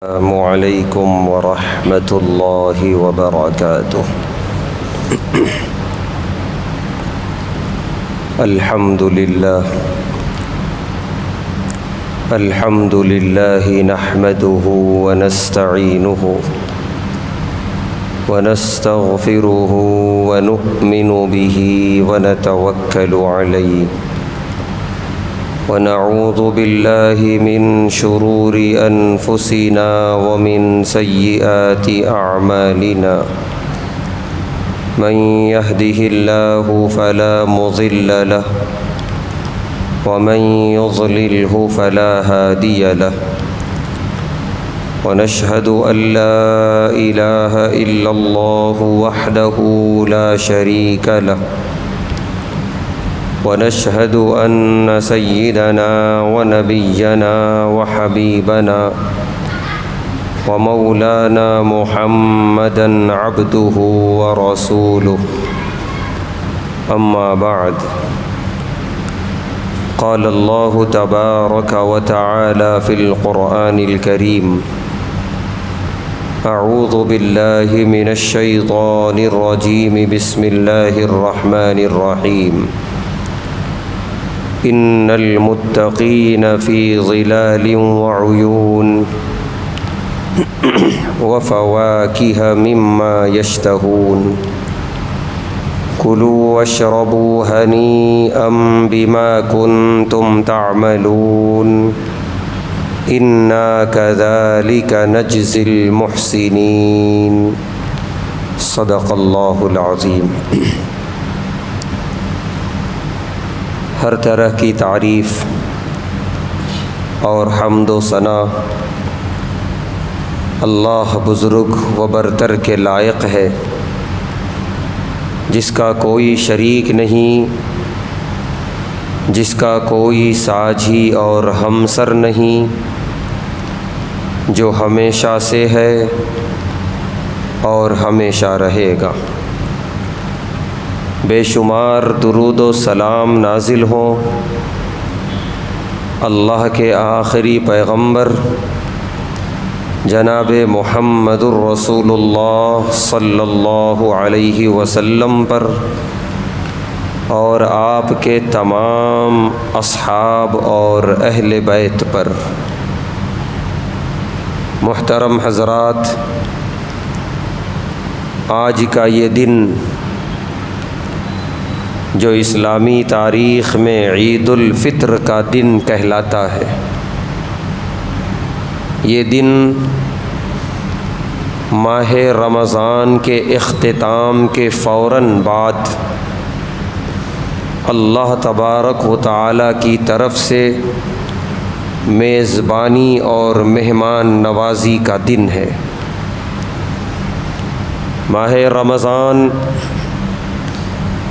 السلام علیکم ورحمۃ اللہ وبرکاتہ۔ الحمد للہ نحمده ونستعینه ونستغفره ونؤمن به ونتوکل علیہ ونعوذ باللہ من شرور انفسنا ومن سیئات اعمالنا من يهده اللہ فلا مضل له ومن يضلله فلا هادی له ونشهد ان لا الہ الا اللہ وحدہ لا شریک له ونشهد أن سيدنا ونبينا وحبيبنا ومولانا محمدا عبده ورسوله أما بعد قال الله تبارك وتعالى في القرآن الكريم أعوذ بالله من الشيطان الرجيم بسم الله الرحمن الرحيم ان المتقین فی ظلال وعیون وفواکہ مما یشتہون کلوا واشربوا ہنیئا بما کنتم تعملون انا کذالک نجزی المحسنین صدق اللہ العظیم۔ ہر طرح کی تعریف اور حمد و ثنا اللہ بزرگ و برتر کے لائق ہے، جس کا کوئی شریک نہیں، جس کا کوئی ساجھی اور ہمسر نہیں، جو ہمیشہ سے ہے اور ہمیشہ رہے گا۔ بے شمار درود و سلام نازل ہوں اللہ کے آخری پیغمبر جناب محمد الرسول اللہ صلی اللہ علیہ وسلم پر اور آپ کے تمام اصحاب اور اہل بیت پر۔ محترم حضرات، آج کا یہ دن جو اسلامی تاریخ میں عید الفطر کا دن کہلاتا ہے، یہ دن ماہ رمضان کے اختتام کے فوراً بعد اللہ تبارک و تعالی کی طرف سے میزبانی اور مہمان نوازی کا دن ہے۔ ماہ رمضان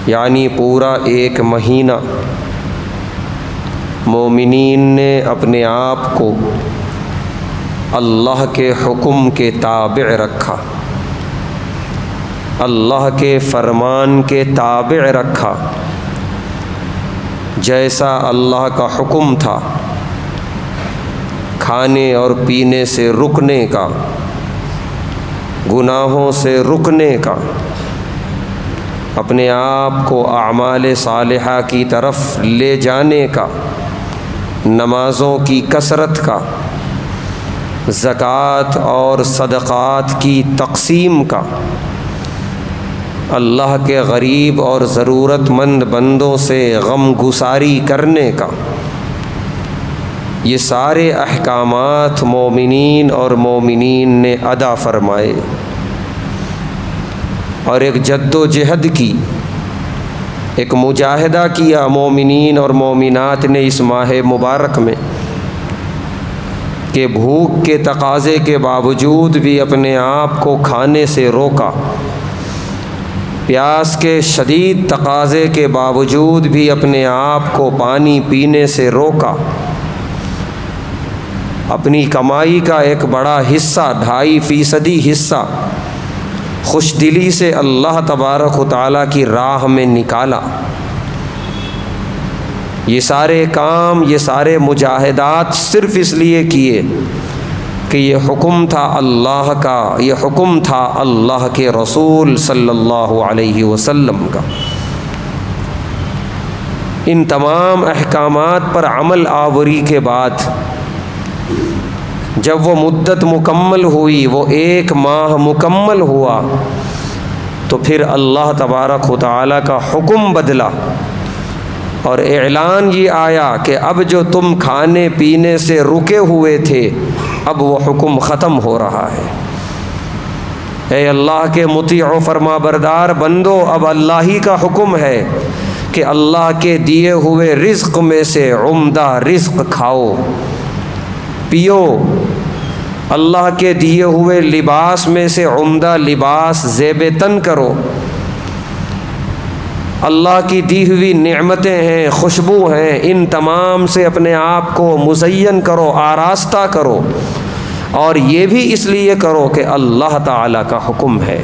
یعنی پورا ایک مہینہ مومنین نے اپنے آپ کو اللہ کے حکم کے تابع رکھا، اللہ کے فرمان کے تابع رکھا۔ جیسا اللہ کا حکم تھا کھانے اور پینے سے رکنے کا، گناہوں سے رکنے کا، اپنے آپ کو اعمال صالحہ کی طرف لے جانے کا، نمازوں کی کثرت کا، زکوٰۃ اور صدقات کی تقسیم کا، اللہ کے غریب اور ضرورت مند بندوں سے غم گساری کرنے کا، یہ سارے احکامات مومنین اور مومنین نے ادا فرمائے، اور ایک جد و جہد کی، ایک مجاہدہ کیا مومنین اور مومنات نے اس ماہ مبارک میں، کہ بھوک کے تقاضے کے باوجود بھی اپنے آپ کو کھانے سے روکا، پیاس کے شدید تقاضے کے باوجود بھی اپنے آپ کو پانی پینے سے روکا، اپنی کمائی کا ایک بڑا حصہ 2.5% حصہ خوش دلی سے اللہ تبارک و تعالیٰ کی راہ میں نکالا۔ یہ سارے کام، یہ سارے مجاہدات صرف اس لیے کیے کہ یہ حکم تھا اللہ کا، یہ حکم تھا اللہ کے رسول صلی اللہ علیہ وسلم کا۔ ان تمام احکامات پر عمل آوری کے بعد جب وہ مدت مکمل ہوئی، وہ 1 ماہ مکمل ہوا، تو پھر اللہ تبارک و تعالیٰ کا حکم بدلا اور اعلان یہ آیا کہ اب جو تم کھانے پینے سے رکے ہوئے تھے، اب وہ حکم ختم ہو رہا ہے۔ اے اللہ کے مطیع و فرما بردار بندو، اب اللہ ہی کا حکم ہے کہ اللہ کے دیے ہوئے رزق میں سے عمدہ رزق کھاؤ پیو، اللہ کے دیے ہوئے لباس میں سے عمدہ لباس زیب تن کرو، اللہ کی دی ہوئی نعمتیں ہیں، خوشبو ہیں، ان تمام سے اپنے آپ کو مزین کرو، آراستہ کرو، اور یہ بھی اس لیے کرو کہ اللہ تعالیٰ کا حکم ہے۔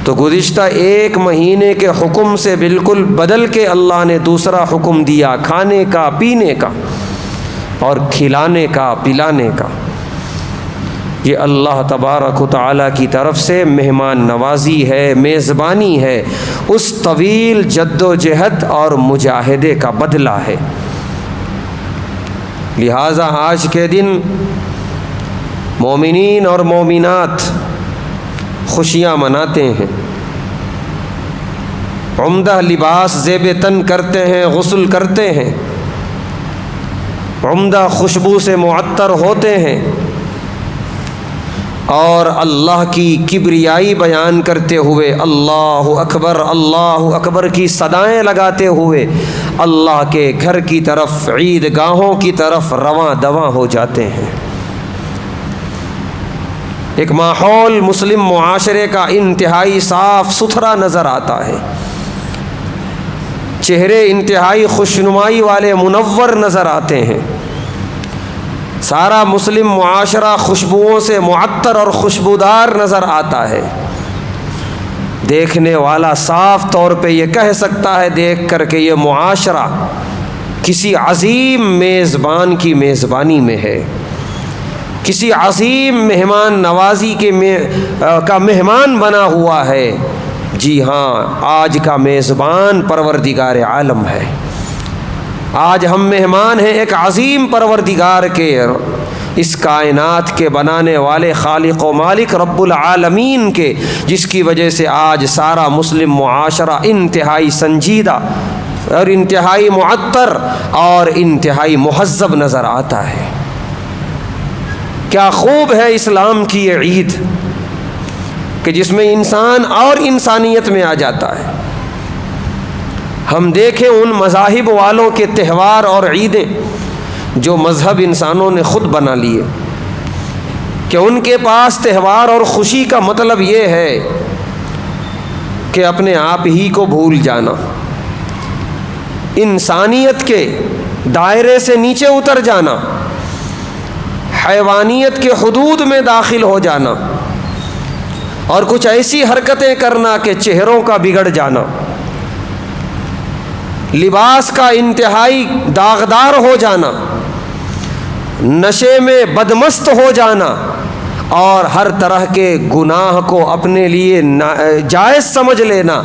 تو گزشتہ 1 مہینے کے حکم سے بالکل بدل کے اللہ نے دوسرا حکم دیا، کھانے کا، پینے کا اور کھلانے کا، پلانے کا۔ یہ اللہ تبارک و تعالیٰ کی طرف سے مہمان نوازی ہے، میزبانی ہے، اس طویل جد و جہد اور مجاہدے کا بدلہ ہے۔ لہٰذا آج کے دن مومنین اور مومنات خوشیاں مناتے ہیں، عمدہ لباس زیب تن کرتے ہیں، غسل کرتے ہیں، عمدہ خوشبو سے معطر ہوتے ہیں، اور اللہ کی کبریائی بیان کرتے ہوئے اللہ اکبر کی صدائیں لگاتے ہوئے اللہ کے گھر کی طرف، عید گاہوں کی طرف رواں دواں ہو جاتے ہیں۔ ایک ماحول مسلم معاشرے کا انتہائی صاف ستھرا نظر آتا ہے، چہرے انتہائی خوشنمائی والے منور نظر آتے ہیں، سارا مسلم معاشرہ خوشبوؤں سے معطر اور خوشبودار نظر آتا ہے۔ دیکھنے والا صاف طور پہ یہ کہہ سکتا ہے دیکھ کر کہ یہ معاشرہ کسی عظیم میزبان کی میزبانی میں ہے، کسی عظیم مہمان نوازی کا مہمان بنا ہوا ہے۔ جی ہاں، آج کا میزبان پروردگار عالم ہے، آج ہم مہمان ہیں ایک عظیم پروردگار کے، اس کائنات کے بنانے والے خالق و مالک رب العالمین کے، جس کی وجہ سے آج سارا مسلم معاشرہ انتہائی سنجیدہ اور انتہائی معطر اور انتہائی مہذب نظر آتا ہے۔ کیا خوب ہے اسلام کی یہ عید کہ جس میں انسان اور انسانیت میں آ جاتا ہے۔ ہم دیکھیں ان مذاہب والوں کے تہوار اور عیدیں جو مذہب انسانوں نے خود بنا لیے، کہ ان کے پاس تہوار اور خوشی کا مطلب یہ ہے کہ اپنے آپ ہی کو بھول جانا، انسانیت کے دائرے سے نیچے اتر جانا، حیوانیت کے حدود میں داخل ہو جانا، اور کچھ ایسی حرکتیں کرنا کہ چہروں کا بگڑ جانا، لباس کا انتہائی داغدار ہو جانا، نشے میں بدمست ہو جانا، اور ہر طرح کے گناہ کو اپنے لیے جائز سمجھ لینا،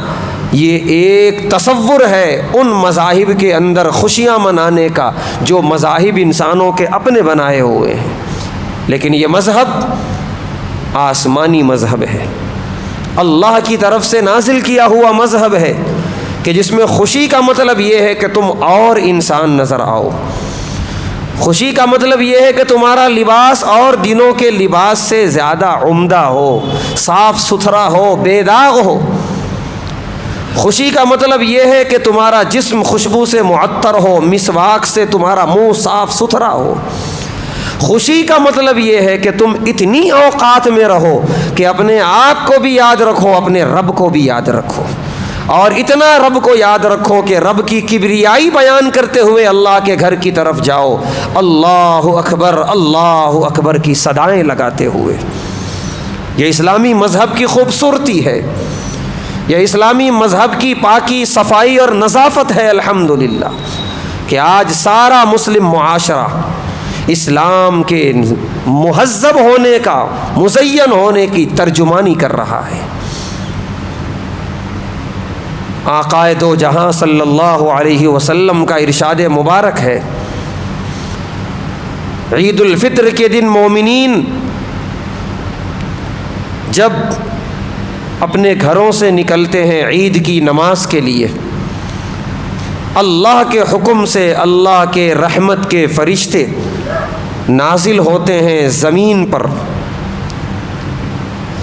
یہ ایک تصور ہے ان مذاہب کے اندر خوشیاں منانے کا جو مذاہب انسانوں کے اپنے بنائے ہوئے ہیں۔ لیکن یہ مذہب آسمانی مذہب ہے، اللہ کی طرف سے نازل کیا ہوا مذہب ہے، کہ جس میں خوشی کا مطلب یہ ہے کہ تم اور انسان نظر آؤ، خوشی کا مطلب یہ ہے کہ تمہارا لباس اور دنوں کے لباس سے زیادہ عمدہ ہو، صاف ستھرا ہو، بے داغ ہو۔ خوشی کا مطلب یہ ہے کہ تمہارا جسم خوشبو سے معطر ہو، مسواک سے تمہارا منہ صاف ستھرا ہو۔ خوشی کا مطلب یہ ہے کہ تم اتنی اوقات میں رہو کہ اپنے آپ کو بھی یاد رکھو، اپنے رب کو بھی یاد رکھو، اور اتنا رب کو یاد رکھو کہ رب کی کبریائی بیان کرتے ہوئے اللہ کے گھر کی طرف جاؤ، اللہ اکبر کی صدائیں لگاتے ہوئے۔ یہ اسلامی مذہب کی خوبصورتی ہے، یہ اسلامی مذہب کی پاکی، صفائی اور نظافت ہے۔ الحمدللہ کہ آج سارا مسلم معاشرہ اسلام کے مہذب ہونے کا، مزین ہونے کی ترجمانی کر رہا ہے۔ آقائے دو جہاں صلی اللہ علیہ وسلم کا ارشاد مبارک ہے، عید الفطر کے دن مومنین جب اپنے گھروں سے نکلتے ہیں عید کی نماز کے لیے، اللہ کے حکم سے اللہ کے رحمت کے فرشتے نازل ہوتے ہیں زمین پر،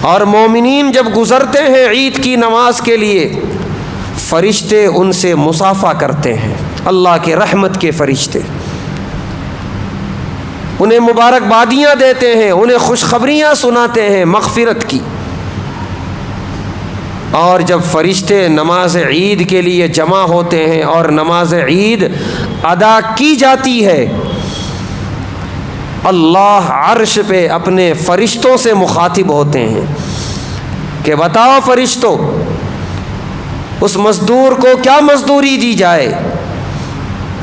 اور مومنین جب گزرتے ہیں عید کی نماز کے لیے، فرشتے ان سے مصافحہ کرتے ہیں، اللہ کے رحمت کے فرشتے انہیں مبارکبادیاں دیتے ہیں، انہیں خوشخبریاں سناتے ہیں مغفرت کی۔ اور جب فرشتے نماز عید کے لیے جمع ہوتے ہیں اور نماز عید ادا کی جاتی ہے، اللہ عرش پہ اپنے فرشتوں سے مخاطب ہوتے ہیں کہ بتاؤ فرشتوں، اس مزدور کو کیا مزدوری دی جائے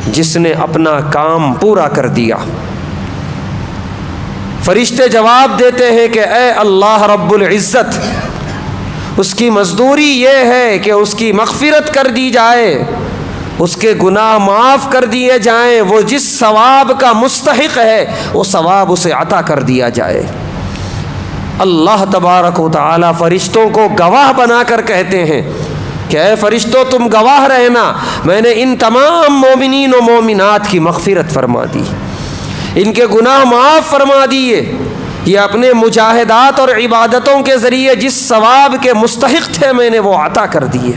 جس نے اپنا کام پورا کر دیا؟ فرشتے جواب دیتے ہیں کہ اے اللہ رب العزت، اس کی مزدوری یہ ہے کہ اس کی مغفرت کر دی جائے، اس کے گناہ معاف کر دیے جائیں، وہ جس ثواب کا مستحق ہے وہ ثواب اسے عطا کر دیا جائے۔ اللہ تبارک و تعالی فرشتوں کو گواہ بنا کر کہتے ہیں کہ اے فرشتوں تم گواہ رہنا، میں نے ان تمام مومنین و مومنات کی مغفرت فرما دی، ان کے گناہ معاف فرما دیے، یہ اپنے مجاہدات اور عبادتوں کے ذریعے جس ثواب کے مستحق تھے میں نے وہ عطا کر دیے۔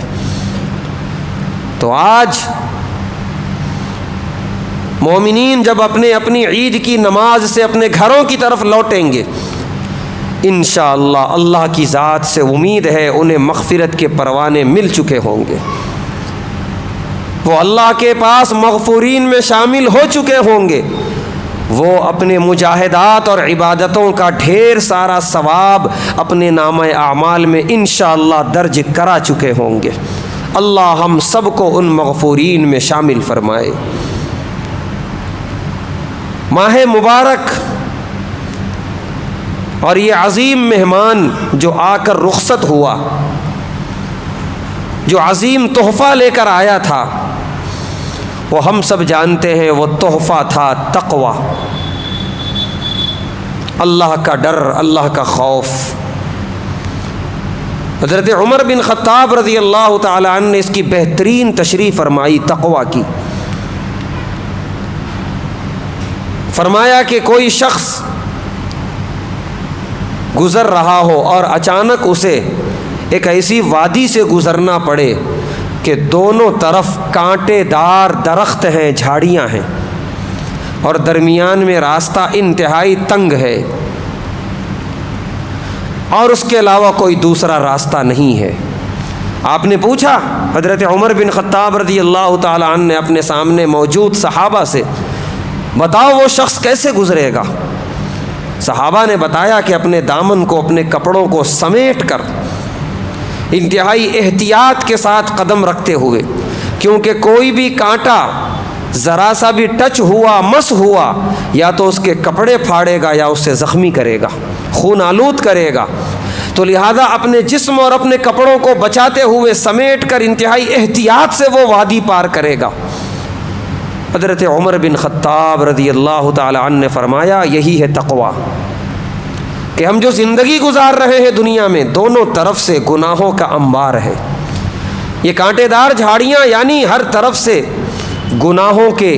تو آج مومنین جب اپنی عید کی نماز سے اپنے گھروں کی طرف لوٹیں گے، انشاءاللہ اللہ کی ذات سے امید ہے انہیں مغفرت کے پروانے مل چکے ہوں گے، وہ اللہ کے پاس مغفورین میں شامل ہو چکے ہوں گے، وہ اپنے مجاہدات اور عبادتوں کا ڈھیر سارا ثواب اپنے نامہ اعمال میں انشاءاللہ درج کرا چکے ہوں گے۔ اللہ ہم سب کو ان مغفورین میں شامل فرمائے۔ ماہ مبارک اور یہ عظیم مہمان جو آ کر رخصت ہوا، جو عظیم تحفہ لے کر آیا تھا، وہ ہم سب جانتے ہیں وہ تحفہ تھا تقوی، اللہ کا ڈر، اللہ کا خوف۔ حضرت عمر بن خطاب رضی اللہ تعالی عنہ نے اس کی بہترین تشریح فرمائی تقوی کی۔ فرمایا کہ کوئی شخص گزر رہا ہو اور اچانک اسے ایک ایسی وادی سے گزرنا پڑے کہ دونوں طرف کانٹے دار درخت ہیں، جھاڑیاں ہیں، اور درمیان میں راستہ انتہائی تنگ ہے، اور اس کے علاوہ کوئی دوسرا راستہ نہیں ہے۔ آپ نے پوچھا حضرت عمر بن خطاب رضی اللہ تعالی عنہ نے اپنے سامنے موجود صحابہ سے، بتاؤ وہ شخص کیسے گزرے گا؟ صحابہ نے بتایا کہ اپنے دامن کو، اپنے کپڑوں کو سمیٹ کر انتہائی احتیاط کے ساتھ قدم رکھتے ہوئے، کیونکہ کوئی بھی کانٹا ذرا سا بھی ٹچ ہوا، مس ہوا، یا تو اس کے کپڑے پھاڑے گا یا اسے زخمی کرے گا، خون آلود کرے گا، تو لہذا اپنے جسم اور اپنے کپڑوں کو بچاتے ہوئے سمیٹ کر انتہائی احتیاط سے وہ وادی پار کرے گا۔ حضرت عمر بن خطاب رضی اللہ تعالی عنہ نے فرمایا یہی ہے تقوی، کہ ہم جو زندگی گزار رہے ہیں دنیا میں، دونوں طرف سے گناہوں کا انبار ہے۔ یہ کانٹے دار جھاڑیاں یعنی ہر طرف سے گناہوں کے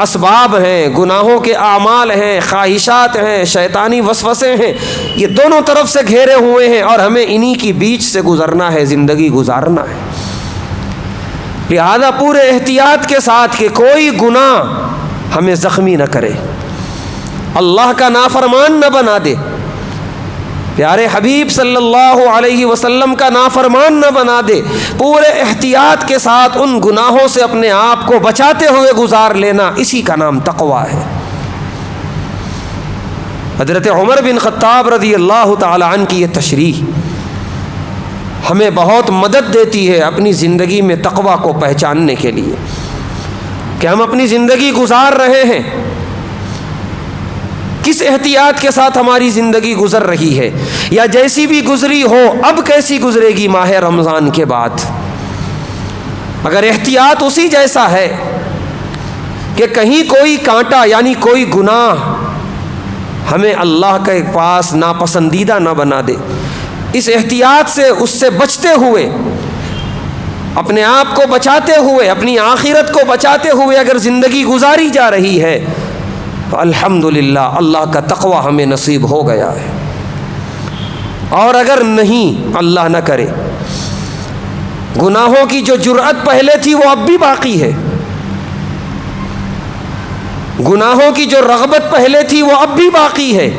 اسباب ہیں، گناہوں کے اعمال ہیں، خواہشات ہیں، شیطانی وسوسے ہیں، یہ دونوں طرف سے گھیرے ہوئے ہیں، اور ہمیں انہی کی بیچ سے گزرنا ہے، زندگی گزارنا ہے۔ لہذا پورے احتیاط کے ساتھ کہ کوئی گناہ ہمیں زخمی نہ کرے، اللہ کا نافرمان نہ بنا دے، پیارے حبیب صلی اللہ علیہ وسلم کا نافرمان نہ بنا دے، پورے احتیاط کے ساتھ ان گناہوں سے اپنے آپ کو بچاتے ہوئے گزار لینا، اسی کا نام تقوی ہے۔ حضرت عمر بن خطاب رضی اللہ تعالی عنہ کی یہ تشریح ہمیں بہت مدد دیتی ہے اپنی زندگی میں تقوی کو پہچاننے کے لیے، کہ ہم اپنی زندگی گزار رہے ہیں، کس احتیاط کے ساتھ ہماری زندگی گزر رہی ہے، یا جیسی بھی گزری ہو اب کیسی گزرے گی ماہ رمضان کے بعد؟ اگر احتیاط اسی جیسا ہے کہ کہیں کوئی کانٹا یعنی کوئی گناہ ہمیں اللہ کے پاس ناپسندیدہ نہ بنا دے، اس احتیاط سے، اس سے بچتے ہوئے، اپنے آپ کو بچاتے ہوئے، اپنی آخرت کو بچاتے ہوئے اگر زندگی گزاری جا رہی ہے تو الحمدللہ اللہ کا تقوی ہمیں نصیب ہو گیا ہے۔ اور اگر نہیں، اللہ نہ کرے، گناہوں کی جو جرأت پہلے تھی وہ اب بھی باقی ہے، گناہوں کی جو رغبت پہلے تھی وہ اب بھی باقی ہے،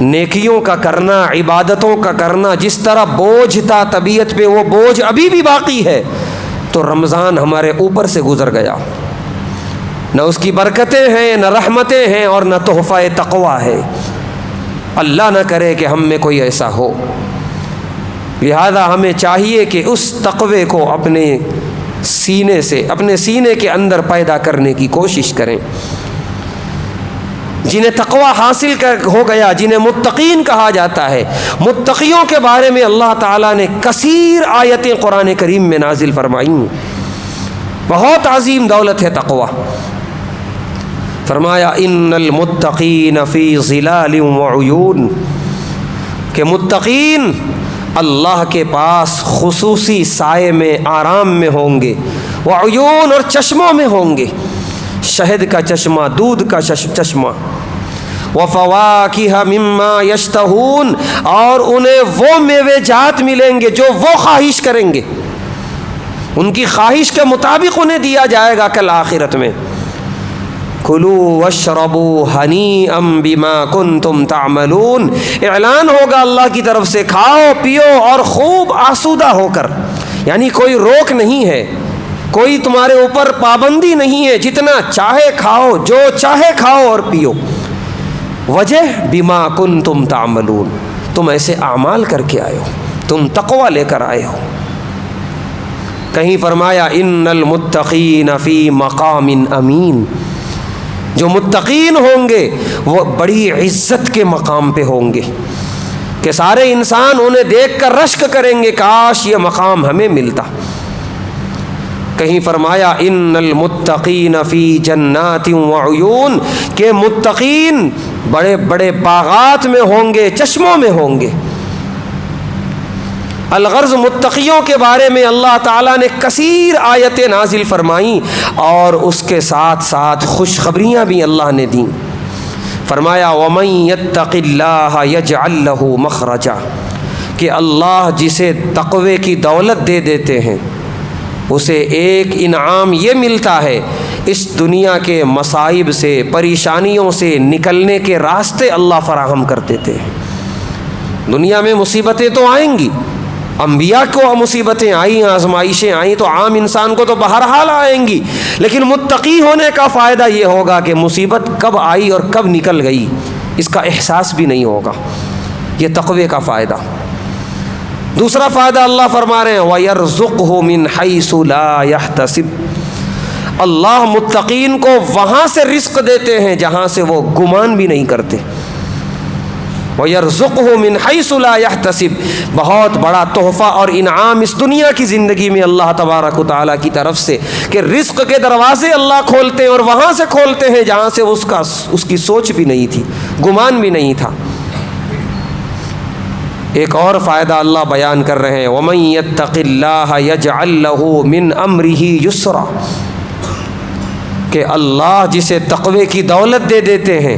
نیکیوں کا کرنا، عبادتوں کا کرنا جس طرح بوجھ تھا طبیعت پہ وہ بوجھ ابھی بھی باقی ہے، تو رمضان ہمارے اوپر سے گزر گیا، نہ اس کی برکتیں ہیں، نہ رحمتیں ہیں، اور نہ تحفہ تقویٰ ہے۔ اللہ نہ کرے کہ ہم میں کوئی ایسا ہو، لہذا ہمیں چاہیے کہ اس تقوی کو اپنے سینے سے، اپنے سینے کے اندر پیدا کرنے کی کوشش کریں۔ جنہیں تقوی حاصل ہو گیا، جنہیں متقین کہا جاتا ہے، متقیوں کے بارے میں اللہ تعالیٰ نے کثیر آیتیں قرآن کریم میں نازل فرمائیں، بہت عظیم دولت ہے تقوی۔ فرمایا ان المتقین فی ظلال وعیون، کہ متقین اللہ کے پاس خصوصی سائے میں، آرام میں ہوں گے، وعیون، اور چشموں میں ہوں گے، شہد کا چشمہ، دودھ کا چشمہ، وفواکہ مما یشتہون، اور انہیں وہ میوے جات ملیں گے جو وہ خواہش کریں گے، ان کی خواہش کے مطابق انہیں دیا جائے گا کل آخرت میں۔ کلوا واشربوا ہنیئا بما کنتم تعملون، اعلان ہوگا اللہ کی طرف سے، کھاؤ پیو اور خوب آسودہ ہو کر، یعنی کوئی روک نہیں ہے، کوئی تمہارے اوپر پابندی نہیں ہے، جتنا چاہے کھاؤ، جو چاہے کھاؤ اور پیو۔ وجہ بما کنتم تعملون، تم ایسے اعمال کر کے آئے ہو، تم تقوی لے کر آئے ہو۔ کہیں فرمایا ان المتقین فی مقام امین، جو متقین ہوں گے وہ بڑی عزت کے مقام پہ ہوں گے کہ سارے انسان انہیں دیکھ کر رشک کریں گے، کاش یہ مقام ہمیں ملتا۔ کہیں فرمایا ان المتقین فی جنات وعیون، کہ متقین بڑے بڑے باغات میں ہوں گے، چشموں میں ہوں گے۔ الغرض متقیوں کے بارے میں اللہ تعالیٰ نے کثیر آیتیں نازل فرمائیں، اور اس کے ساتھ ساتھ خوشخبریاں بھی اللہ نے دیں۔ فرمایا وَمَن يَتَّقِ اللَّهَ يَجْعَل لَّهُ مَخْرَجًا، کہ اللہ جسے تقوی کی دولت دے دیتے ہیں اسے ایک انعام یہ ملتا ہے، اس دنیا کے مصائب سے، پریشانیوں سے نکلنے کے راستے اللہ فراہم کر دیتے ہیں۔ دنیا میں مصیبتیں تو آئیں گی، انبیاء کو مصیبتیں آئیں، آزمائشیں آئیں تو عام انسان کو تو بہرحال آئیں گی، لیکن متقی ہونے کا فائدہ یہ ہوگا کہ مصیبت کب آئی اور کب نکل گئی اس کا احساس بھی نہیں ہوگا، یہ تقوی کا فائدہ۔ دوسرا فائدہ اللہ فرما رہے ہیں وَيَرْزُقْهُ مِنْ حَيْثُ لَا يَحْتَسِبُ، اللہ متقین کو وہاں سے رزق دیتے ہیں جہاں سے وہ گمان بھی نہیں کرتے۔ وَيَرْزُقْهُ مِنْ حَيْثُ لَا يَحْتَسِبُ، بہت بڑا تحفہ اور انعام اس دنیا کی زندگی میں اللہ تبارک و تعالیٰ کی طرف سے، کہ رزق کے دروازے اللہ کھولتے ہیں، اور وہاں سے کھولتے ہیں جہاں سے اس کی سوچ بھی نہیں تھی، گمان بھی نہیں تھا۔ ایک اور فائدہ اللہ بیان کر رہے ہیں وَمَن يَتَّقِ اللَّهَ يَجْعَل لَّهُ مِنْ أَمْرِهِ يُسْرًا، کہ اللہ جسے تقوی کی دولت دے دیتے ہیں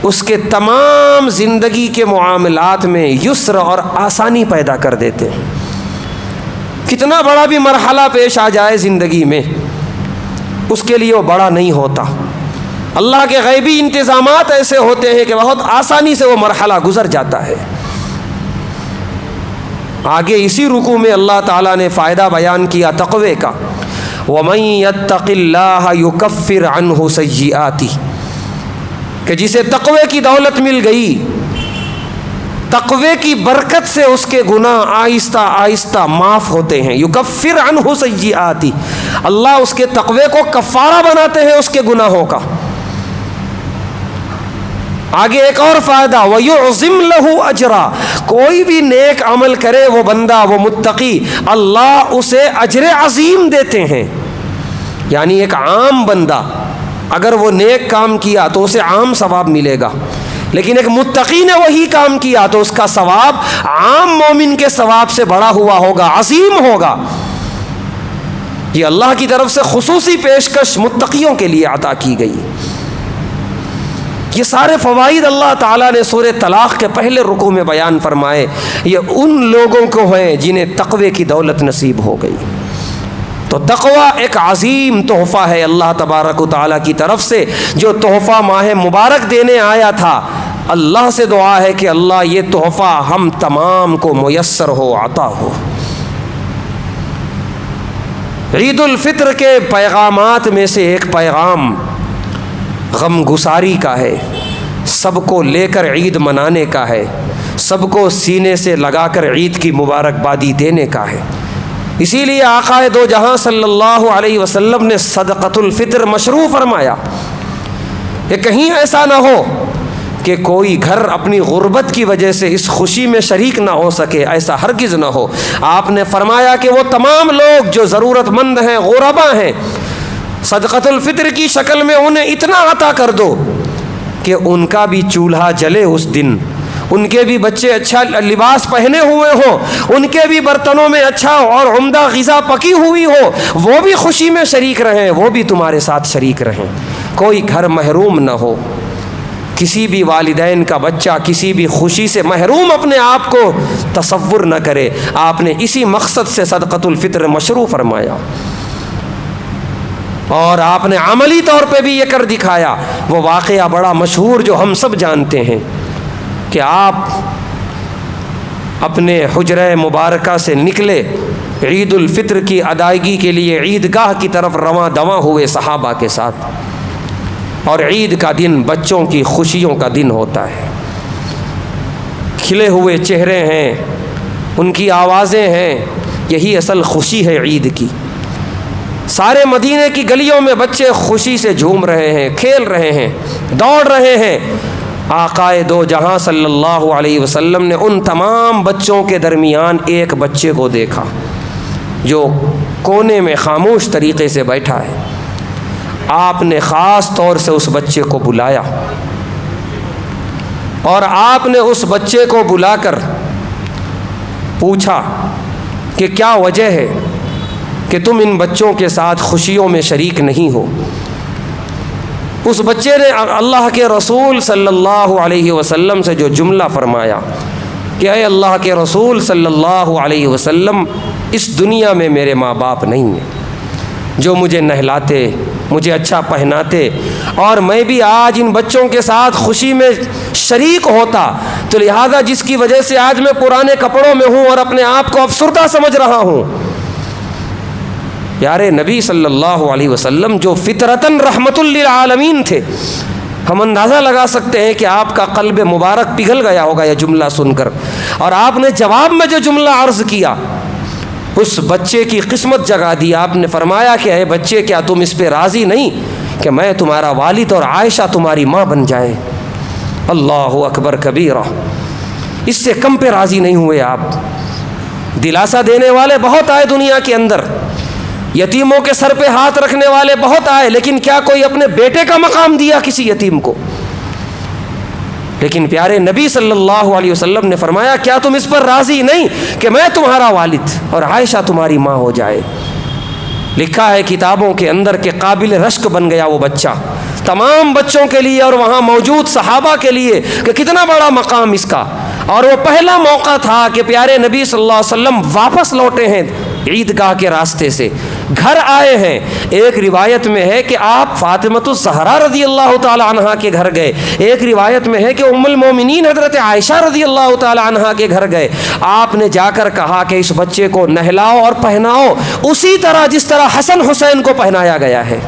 اس کے تمام زندگی کے معاملات میں یسر اور آسانی پیدا کر دیتے ہیں۔ کتنا بڑا بھی مرحلہ پیش آ جائے زندگی میں اس کے لیے وہ بڑا نہیں ہوتا، اللہ کے غیبی انتظامات ایسے ہوتے ہیں کہ بہت آسانی سے وہ مرحلہ گزر جاتا ہے۔ آگے اسی رکوع میں اللہ تعالیٰ نے فائدہ بیان کیا تقوی کا، وَمَن يَتَّقِ اللَّهَ يُكَفِّرْ عَنْهُ سَيِّئَاتِهِ، کہ جسے تقوی کی دولت مل گئی، تقوی کی برکت سے اس کے گناہ آہستہ آہستہ معاف ہوتے ہیں۔ یکفر عنہ سیئاتی، اللہ اس کے تقوی کو کفارہ بناتے ہیں اس کے گناہوں کا۔ آگے ایک اور فائدہ وَيُعْظِمْ لَهُ أَجْرًا، کوئی بھی نیک عمل کرے وہ بندہ، وہ متقی، اللہ اسے اجر عظیم دیتے ہیں۔ یعنی ایک عام بندہ اگر وہ نیک کام کیا تو اسے عام ثواب ملے گا، لیکن ایک متقی نے وہی کام کیا تو اس کا ثواب عام مومن کے ثواب سے بڑا ہوا ہوگا، عظیم ہوگا۔ یہ اللہ کی طرف سے خصوصی پیشکش متقیوں کے لیے عطا کی گئی۔ یہ سارے فوائد اللہ تعالیٰ نے سورہ طلاق کے پہلے رکوع میں بیان فرمائے، یہ ان لوگوں کو ہیں جنہیں تقوی کی دولت نصیب ہو گئی۔ تو تقوی ایک عظیم تحفہ ہے اللہ تبارک و تعالیٰ کی طرف سے، جو تحفہ ماہ مبارک دینے آیا تھا۔ اللہ سے دعا ہے کہ اللہ یہ تحفہ ہم تمام کو میسر ہو، عطا ہو۔ عید الفطر کے پیغامات میں سے ایک پیغام غم گساری کا ہے، سب کو لے کر عید منانے کا ہے، سب کو سینے سے لگا کر عید کی مبارکبادی دینے کا ہے۔ اسی لیے آقا دو جہاں صلی اللہ علیہ وسلم نے صدقۃ الفطر مشروع فرمایا کہ کہیں ایسا نہ ہو کہ کوئی گھر اپنی غربت کی وجہ سے اس خوشی میں شریک نہ ہو سکے، ایسا ہرگز نہ ہو۔ آپ نے فرمایا کہ وہ تمام لوگ جو ضرورت مند ہیں، غربا ہیں، صدقۃ الفطر کی شکل میں انہیں اتنا عطا کر دو کہ ان کا بھی چولہا جلے اس دن، ان کے بھی بچے اچھا لباس پہنے ہوئے ہوں، ان کے بھی برتنوں میں اچھا اور عمدہ غذا پکی ہوئی ہو، وہ بھی خوشی میں شریک رہیں، وہ بھی تمہارے ساتھ شریک رہیں، کوئی گھر محروم نہ ہو، کسی بھی والدین کا بچہ کسی بھی خوشی سے محروم اپنے آپ کو تصور نہ کرے۔ آپ نے اسی مقصد سے صدقۃ الفطر مشروع فرمایا، اور آپ نے عملی طور پہ بھی یہ کر دکھایا۔ وہ واقعہ بڑا مشہور جو ہم سب جانتے ہیں کہ آپ اپنے حجرہ مبارکہ سے نکلے، عید الفطر کی ادائیگی کے لیے عیدگاہ کی طرف رواں دواں ہوئے صحابہ کے ساتھ، اور عید کا دن بچوں کی خوشیوں کا دن ہوتا ہے، کھلے ہوئے چہرے ہیں، ان کی آوازیں ہیں، یہی اصل خوشی ہے عید کی۔ سارے مدینے کی گلیوں میں بچے خوشی سے جھوم رہے ہیں، کھیل رہے ہیں، دوڑ رہے ہیں۔ آقا دو جہاں صلی اللہ علیہ وسلم نے ان تمام بچوں کے درمیان ایک بچے کو دیکھا جو کونے میں خاموش طریقے سے بیٹھا ہے۔ آپ نے خاص طور سے اس بچے کو بلایا، اور آپ نے اس بچے کو بلا کر پوچھا کہ کیا وجہ ہے کہ تم ان بچوں کے ساتھ خوشیوں میں شریک نہیں ہو؟ اس بچے نے اللہ کے رسول صلی اللہ علیہ وسلم سے جو جملہ فرمایا کہ اے اللہ کے رسول صلی اللہ علیہ وسلم، اس دنیا میں میرے ماں باپ نہیں ہیں جو مجھے نہلاتے، مجھے اچھا پہناتے، اور میں بھی آج ان بچوں کے ساتھ خوشی میں شریک ہوتا، تو لہذا جس کی وجہ سے آج میں پرانے کپڑوں میں ہوں اور اپنے آپ کو افسردہ سمجھ رہا ہوں۔ پیارے نبی صلی اللہ علیہ وسلم جو فطرتاً رحمت للعالمین تھے، ہم اندازہ لگا سکتے ہیں کہ آپ کا قلب مبارک پگھل گیا ہوگا یہ جملہ سن کر، اور آپ نے جواب میں جو جملہ عرض کیا اس بچے کی قسمت جگا دی۔ آپ نے فرمایا کہ اے بچے، کیا تم اس پہ راضی نہیں کہ میں تمہارا والد اور عائشہ تمہاری ماں بن جائیں؟ اللہ اکبر کبیرہ، اس سے کم پہ راضی نہیں ہوئے آپ؟ دلاسا دینے والے بہت آئے دنیا کے اندر، یتیموں کے سر پہ ہاتھ رکھنے والے بہت آئے، لیکن کیا کوئی اپنے بیٹے کا مقام دیا کسی یتیم کو؟ لیکن پیارے نبی صلی اللہ علیہ وسلم نے فرمایا کیا تم اس پر راضی نہیں کہ میں تمہارا والد اور عائشہ تمہاری ماں ہو جائے؟ لکھا ہے کتابوں کے اندر کہ قابل رشک بن گیا وہ بچہ تمام بچوں کے لیے اور وہاں موجود صحابہ کے لیے کہ کتنا بڑا مقام اس کا، اور وہ پہلا موقع تھا کہ پیارے نبی صلی اللہ علیہ وسلم واپس لوٹے ہیں عیدگاہ کے راستے سے، گھر آئے ہیں۔ ایک روایت میں ہے کہ آپ فاطمۃ الزہرا رضی اللہ تعالی عنہا کے گھر گئے، ایک روایت میں ہے کہ ام المومنین حضرت عائشہ رضی اللہ تعالی عنہا کے گھر گئے۔ آپ نے جا کر کہا کہ اس بچے کو نہلاؤ اور پہناؤ اسی طرح جس طرح حسن حسین کو پہنایا گیا ہے،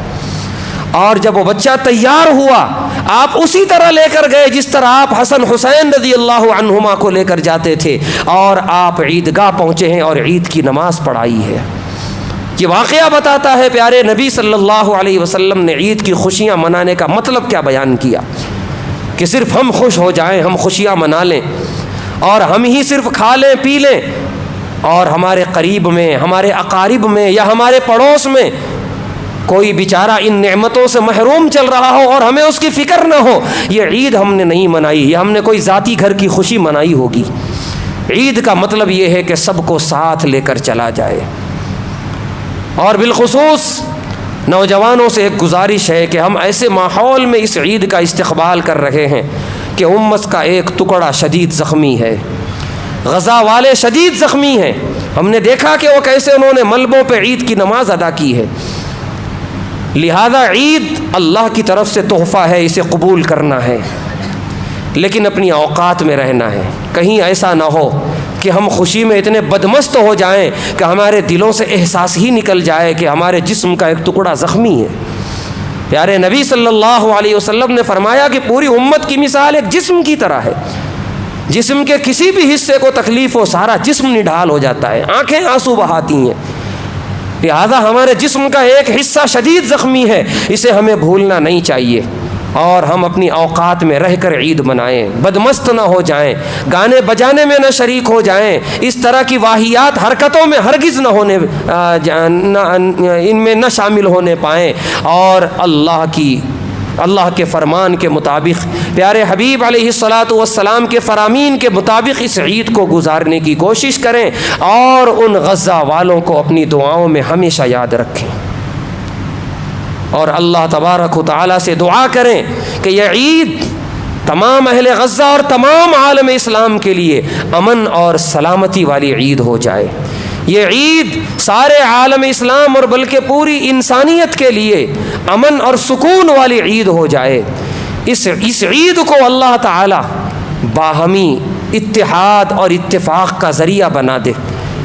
اور جب وہ بچہ تیار ہوا آپ اسی طرح لے کر گئے جس طرح آپ حسن حسین رضی اللہ عنہما کو لے کر جاتے تھے، اور آپ عیدگاہ پہنچے ہیں اور عید کی نماز پڑھائی ہے۔ یہ واقعہ بتاتا ہے پیارے نبی صلی اللہ علیہ وسلم نے عید کی خوشیاں منانے کا مطلب کیا بیان کیا۔ کہ صرف ہم خوش ہو جائیں، ہم خوشیاں منا لیں اور ہم ہی صرف کھا لیں پی لیں، اور ہمارے قریب میں، ہمارے اقارب میں یا ہمارے پڑوس میں کوئی بیچارہ ان نعمتوں سے محروم چل رہا ہو اور ہمیں اس کی فکر نہ ہو۔ یہ عید ہم نے نہیں منائی، یہ ہم نے کوئی ذاتی گھر کی خوشی منائی ہوگی۔ عید کا مطلب یہ ہے کہ سب کو ساتھ لے کر چلا جائے۔ اور بالخصوص نوجوانوں سے ایک گزارش ہے کہ ہم ایسے ماحول میں اس عید کا استقبال کر رہے ہیں کہ امت کا ایک ٹکڑا شدید زخمی ہے، غزہ والے شدید زخمی ہیں۔ ہم نے دیکھا کہ وہ کیسے انہوں نے ملبوں پہ عید کی نماز ادا کی ہے۔ لہذا عید اللہ کی طرف سے تحفہ ہے، اسے قبول کرنا ہے، لیکن اپنی اوقات میں رہنا ہے۔ کہیں ایسا نہ ہو کہ ہم خوشی میں اتنے بدمست ہو جائیں کہ ہمارے دلوں سے احساس ہی نکل جائے کہ ہمارے جسم کا ایک ٹکڑا زخمی ہے۔ پیارے نبی صلی اللہ علیہ وسلم نے فرمایا کہ پوری امت کی مثال ایک جسم کی طرح ہے، جسم کے کسی بھی حصے کو تکلیف ہو سارا جسم نڈھال ہو جاتا ہے، آنکھیں آنسو بہاتی ہیں۔ لہذا ہمارے جسم کا ایک حصہ شدید زخمی ہے، اسے ہمیں بھولنا نہیں چاہیے، اور ہم اپنی اوقات میں رہ کر عید منائیں، بدمست نہ ہو جائیں، گانے بجانے میں نہ شریک ہو جائیں، اس طرح کی واہیات حرکتوں میں ہرگز نہ ہونے ان میں نہ شامل ہونے پائیں، اور اللہ کے فرمان کے مطابق، پیارے حبیب علیہ الصلاۃ والسلام کے فرامین کے مطابق اس عید کو گزارنے کی کوشش کریں، اور ان غزہ والوں کو اپنی دعاؤں میں ہمیشہ یاد رکھیں، اور اللہ تبارک و تعالیٰ سے دعا کریں کہ یہ عید تمام اہل غزہ اور تمام عالم اسلام کے لیے امن اور سلامتی والی عید ہو جائے۔ یہ عید سارے عالم اسلام اور بلکہ پوری انسانیت کے لیے امن اور سکون والی عید ہو جائے۔ اس عید کو اللہ تعالی باہمی اتحاد اور اتفاق کا ذریعہ بنا دے،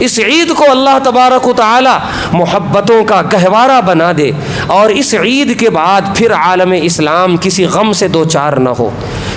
اس عید کو اللہ تبارک و تعالی محبتوں کا گہوارہ بنا دے، اور اس عید کے بعد پھر عالم اسلام کسی غم سے دوچار نہ ہو،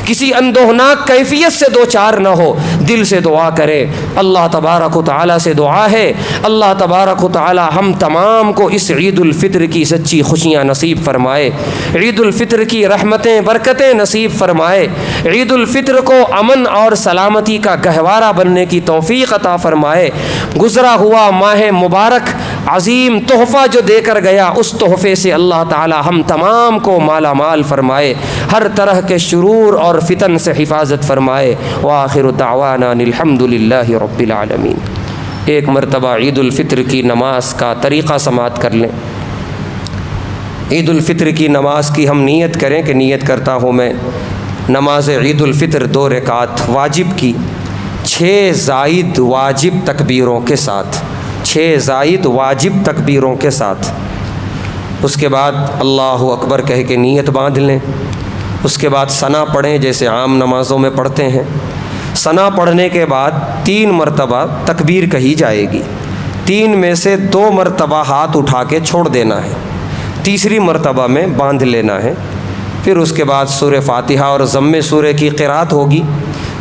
کسی اندوہناک کیفیت سے دوچار نہ ہو۔ دل سے دعا کرے، اللہ تبارک و تعالی سے دعا ہے، اللہ تبارک و تعالی ہم تمام کو اس عید الفطر کی سچی خوشیاں نصیب فرمائے، عید الفطر کی رحمتیں برکتیں نصیب فرمائے، عید الفطر کو امن اور سلامتی کا گہوارہ بننے کی توفیق عطا فرمائے۔ گزرا ہوا ماہ مبارک عظیم تحفہ جو دے کر گیا، اس تحفے سے اللہ تعالی ہم تمام کو مالا مال فرمائے، ہر طرح کے شرور اور فتن سے حفاظت فرمائے۔ وآخر دعوانا الحمد للہ رب العالمین۔ ایک مرتبہ عید الفطر کی نماز کا طریقہ سماعت کر لیں۔ عید الفطر کی نماز کی ہم نیت کریں کہ نیت کرتا ہوں میں نماز عید الفطر 2 رکعت واجب کی 6 زائد واجب تکبیروں کے ساتھ، 6 زائد واجب تکبیروں کے ساتھ۔ اس کے بعد اللہ اکبر کہہ کے نیت باندھ لیں۔ اس کے بعد ثنا پڑھیں جیسے عام نمازوں میں پڑھتے ہیں۔ ثنا پڑھنے کے بعد 3 مرتبہ تکبیر کہی جائے گی، 3 میں سے 2 مرتبہ ہاتھ اٹھا کے چھوڑ دینا ہے، تیسری مرتبہ میں باندھ لینا ہے۔ پھر اس کے بعد سورہ فاتحہ اور ضم سورہ کی قرات ہوگی،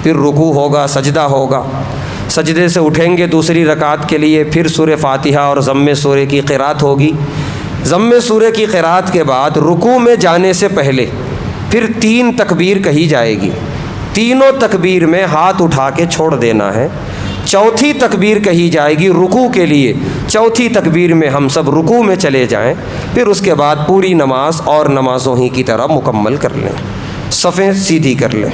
پھر رکوع ہوگا، سجدہ ہوگا، سجدے سے اٹھیں گے دوسری رکعت کے لیے، پھر سورہ فاتحہ اور ضم سورہ کی قرات ہوگی۔ ضم سورہ کی قرات کے بعد رکوع میں جانے سے پہلے پھر 3 تکبیر کہی جائے گی، تینوں تکبیر میں ہاتھ اٹھا کے چھوڑ دینا ہے۔ چوتھی تکبیر کہی جائے گی رکوع کے لیے، چوتھی تکبیر میں ہم سب رکوع میں چلے جائیں، پھر اس کے بعد پوری نماز اور نمازوں ہی کی طرح مکمل کر لیں، صفیں سیدھی کر لیں۔